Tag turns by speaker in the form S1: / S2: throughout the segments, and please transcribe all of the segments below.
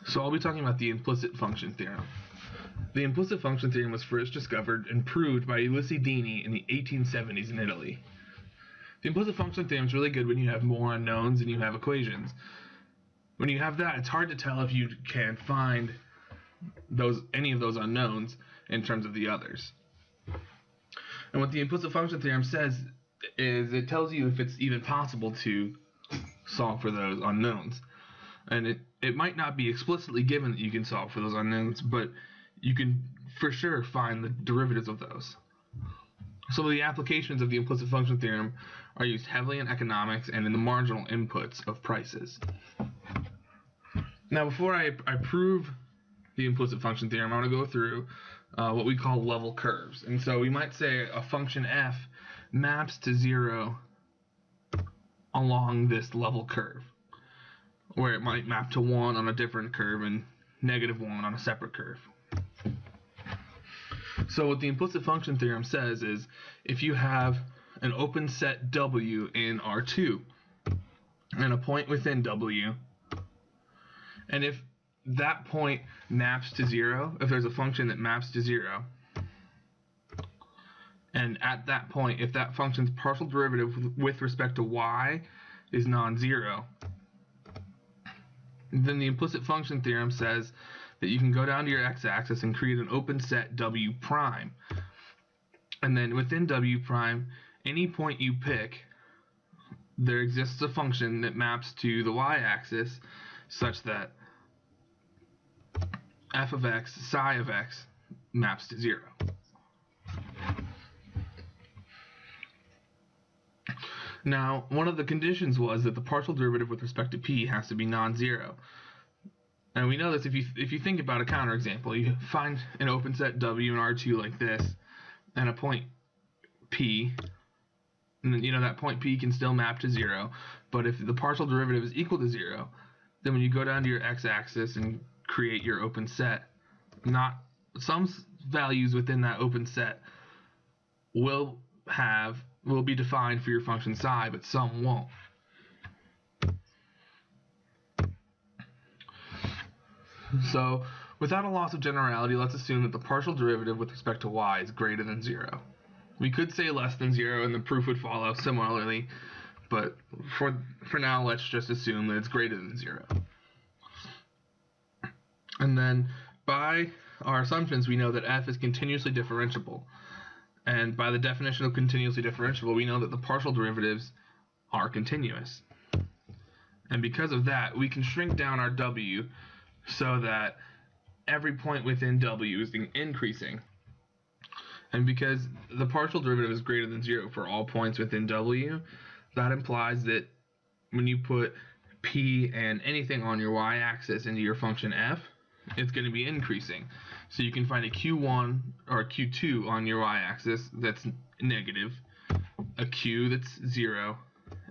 S1: So I'll be talking about the implicit function theorem. The implicit function theorem was first discovered and proved by Ulisse Dini in the 1870s in Italy. The implicit function theorem is really good when you have more unknowns and you have equations. When you have that, it's hard to tell if you can find any of those unknowns in terms of the others. And what the implicit function theorem says is it tells you if it's even possible to solve for those unknowns. And it might not be explicitly given that you can solve for those unknowns, but you can for sure find the derivatives of those. Some of the applications of the implicit function theorem are used heavily in economics and in the marginal inputs of prices. Now, before I prove the implicit function theorem, I want to go through what we call level curves. And so we might say a function f maps to 0 along this level curve, where it might map to 1 on a different curve and -1 on a separate curve. So what the implicit function theorem says is if you have an open set W in R2 and a point within W, and if that point maps to 0, if there's a function that maps to 0, and at that point, if that function's partial derivative with respect to y is non-zero, then the implicit function theorem says that you can go down to your x-axis and create an open set W prime. And then within W prime, any point you pick, there exists a function that maps to the y-axis such that f of x, psi of x, maps to 0. Now, one of the conditions was that the partial derivative with respect to p has to be non-zero. And we know this if you think about a counterexample. You find an open set W in R2 like this, and a point P, and then that point P can still map to 0, but if the partial derivative is equal to 0, then when you go down to your x-axis and create your open set, some values within that open set will be defined for your function psi, but some won't. So, without a loss of generality, let's assume that the partial derivative with respect to y is greater than 0. We could say less than 0 and the proof would follow similarly, but for now let's just assume that it's greater than 0. And then by our assumptions we know that f is continuously differentiable. And by the definition of continuously differentiable, we know that the partial derivatives are continuous. And because of that, we can shrink down our w so that every point within W is increasing. And because the partial derivative is greater than 0 for all points within W, that implies that when you put P and anything on your y-axis into your function f, it's going to be increasing. So you can find a Q1 or a Q2 on your y-axis that's negative, a Q that's 0,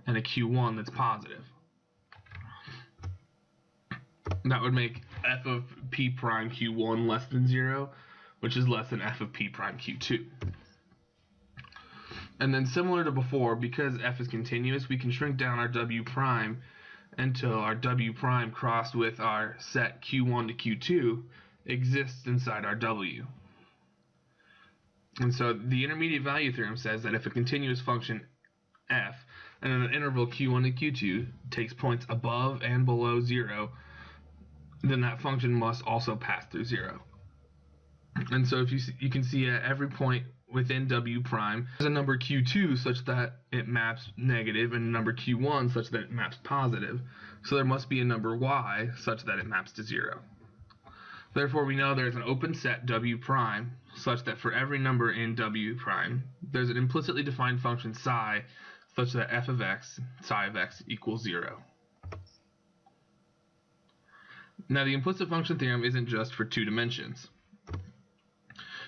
S1: and a Q1 that's positive. That would make f of p prime q1 less than 0, which is less than f of p prime q2. And then similar to before, because f is continuous, we can shrink down our w prime until our w prime crossed with our set q1 to q2 exists inside our w. And so the intermediate value theorem says that if a continuous function f and an interval q1 to q2 takes points above and below 0, then that function must also pass through 0. And so if you can see at every point within W prime, there's a number q2 such that it maps negative and a number q1 such that it maps positive. So there must be a number y such that it maps to 0. Therefore, we know there's an open set W prime such that for every number in W prime, there's an implicitly defined function psi such that f of x, psi of x equals 0. Now, the implicit function theorem isn't just for 2 dimensions.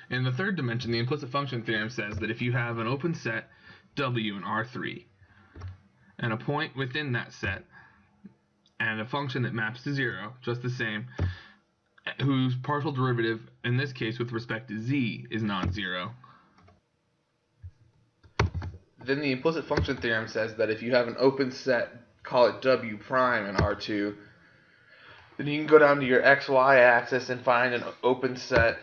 S1: In the third dimension, the implicit function theorem says that if you have an open set W in R3, and a point within that set, and a function that maps to 0, just the same, whose partial derivative, in this case with respect to z, is non-zero, then the implicit function theorem says that if you have an open set, call it W prime in R2,
S2: Then you can go down to your xy axis and find an open set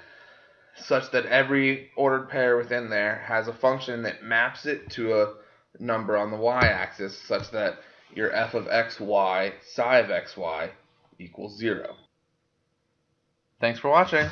S2: such that every ordered pair within there has a function that maps it to a number on the y-axis such that your f of xy psi of xy equals 0. Thanks for watching.